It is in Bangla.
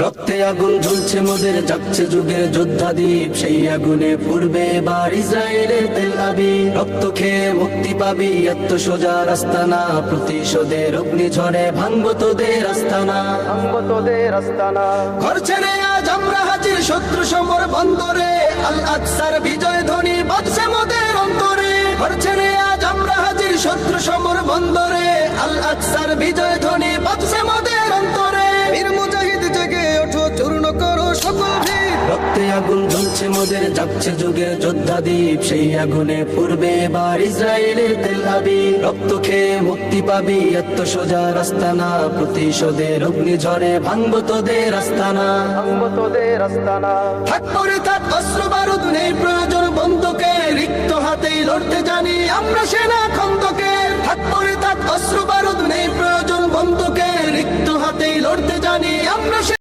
রক্তে আগুন জ্বলছে মোদের, যাচ্ছে যুগের যোদ্ধাদীপ, সেই আগুনে পূর্বে এবার ইসরায়েলের তেল আবিব। রক্ত খেয়ে মুক্তি পাবি, এত সোজা রাস্তা না, প্রতিশোধের অগ্নিঝড়ে ভাঙবো তোদের আস্তানা, ভাঙবো তোদের আস্তানা। ঘর ছেড়ে আজ আমরা হাজির শত্রু সমর বন্দরে, আল আকসার বিজয় ধ্বনি বাজছে মোদের অন্তরে। ঘর ছেড়ে আজ আমরা হাজির শত্রু সমর বন্দরে, আল আকসার বিজয় ধ্বনি বাজছে মোদের অন্তরে। বীর মুজাহিদ জেগে ওঠো, চূর্ণ করো সকল ভিত। রক্তে আগুন জ্বলছে মোদের, যাচ্ছে যুগের যোদ্ধাদীপ, সেই আগুনে পূর্বে এবার ইসরায়েলের তেল আবিব। রক্ত খেয়ে মুক্তি পাবি, এত সোজা রাস্তা না, প্রতিশোধের অগ্নিঝড়ে ভাঙবো তোদের আস্তানা, ভাঙবো তোদের আস্তানা। থাক পরে থাক অস্ত্র বারুদ, নেই প্রয়োজন বন্দুকে, রিক্ত হাতেই লড়তে জানি আমরা সেনা খন্দকে। থাক পরে থাক অস্ত্র বারুদ, নেই প্রয়োজন বন্দুকে, রিক্ত হাতেই লড়তে জানি আমরা।